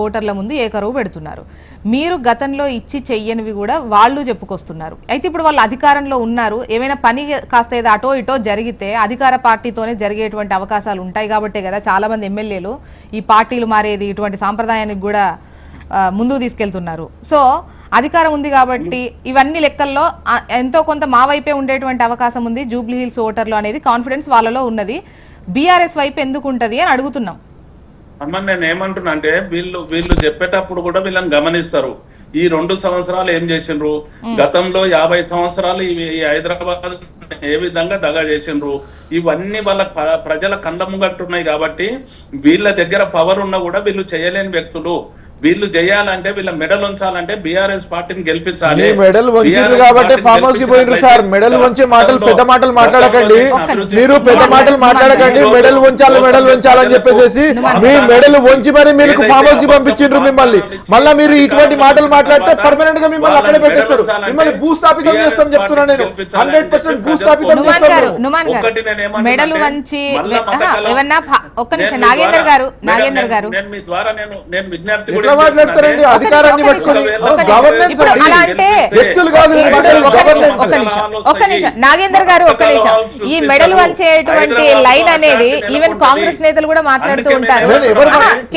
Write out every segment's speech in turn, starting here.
ఓటర్ల ముందు ఏకరువు పెడుతున్నారు. మీరు గతంలో ఇచ్చి చెయ్యనివి కూడా వాళ్ళు చెప్పుకొస్తున్నారు. అయితే ఇప్పుడు వాళ్ళు అధికారంలో ఉన్నారు, ఏమైనా పని కాస్త ఏదో అటో ఇటో జరిగితే అధికార పార్టీతోనే జరిగేటువంటి అవకాశాలు ఉంటాయి కాబట్టే కదా చాలా మంది ఎమ్మెల్యేలు ఈ పార్టీలు మారేది ఇటువంటి సాంప్రదాయానికి కూడా ముందుకు తీసుకెళ్తున్నారు. సో అధికారం ఉంది కాబట్టి ఇవన్నీ లెక్కల్లో ఎంతో కొంత మా వైపే ఉండేటువంటి అవకాశం ఉంది జూబ్లీ హిల్స్ ఓటర్లు అనేది కాన్ఫిడెన్స్ వాళ్ళలో ఉన్నది. బీఆర్ఎస్ వైపు ఎందుకు ఉంటది అని అడుగుతున్నాం. అమ్మ నేను ఏమంటున్నా అంటే వీళ్ళు చెప్పేటప్పుడు కూడా వీళ్ళని గమనిస్తారు. ఈ 2 సంవత్సరాలు ఏం చేసిండ్రు, గతంలో 50 సంవత్సరాలు ఈ హైదరాబాద్ ఏ విధంగా దగా చేసిండ్రు, ఇవన్నీ వాళ్ళ ప్రజల కళ్ళ ముంగట్టున్నాయి. కాబట్టి వీళ్ళ దగ్గర పవర్ ఉన్నా కూడా వీళ్ళు చేయలేని వ్యక్తులు. వీళ్ళు చేయాలంటే వీళ్ళ మెడల్ ఉంచాలంటే బీఆర్ఎస్ పార్టీని గెలిపించాలి. మెడల్ వంచారు కాబట్టి ఫామ్ హౌస్ కి పోయినారు సార్. మెడల్ వంచే మాటలు పెద్ద మాటలు మాట్లాడకండి, మీరు పెద్ద మాటలు మాట్లాడకండి. మెడల్ వంచాలని చెప్పేసి మీ మెడల్ వంచి మరి మీరు ఫామ్ హౌస్ కి పంపించిండ్రు మిమ్మల్ని. మళ్ళీ మీరు ఇటువంటి మాటలు మాట్లాడితే పర్మనెంట్ గా మిమ్మల్ని అక్కడే పెట్టేస్తారు. మిమ్మల్ని భూస్థాపితం చేస్తాం చెప్తున్నా నేను. 100% భూస్థాపితం చేస్తాం. మెడల్ వంచి ఏమన్నా ఒక్క నిమిషం నాగేందర్ గారు నేను మీ ద్వారా నేను విజ్ఞప్తి మాట్లాడతారండి అధికారాన్ని పట్టుకొని. గవర్నెన్స్ వ్యక్తులు కాదు, ఒక్క నిమిషం నాగేందర్ గారు ఒక్క నిమిషం. ఈ మెడల్ వంచేటువంటి లైన్ అనేది ఈవెన్ కాంగ్రెస్ నేతలు కూడా మాట్లాడుతూ ఉంటారు.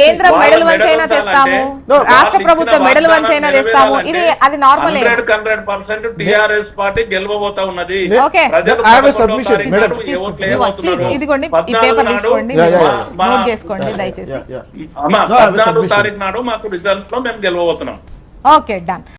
కేంద్రం మెడల్ వంచైనా తెస్తాము, రాష్ట్ర ప్రభుత్వం మెడల్ వంచైనా తెస్తాము, ఇది అది నార్మల్. 100% టిఆర్ఎస్ పార్టీ గెలవబోతా ఉన్నది. ఇదిగోండి ఈ పేపర్ తీసుకోండి, నోట్ చేసుకోండి దయచేసి. 14 తారీఖు నాడు మాకు రిజల్ట్ లో మేము గెలవబోతున్నాం. Okay done.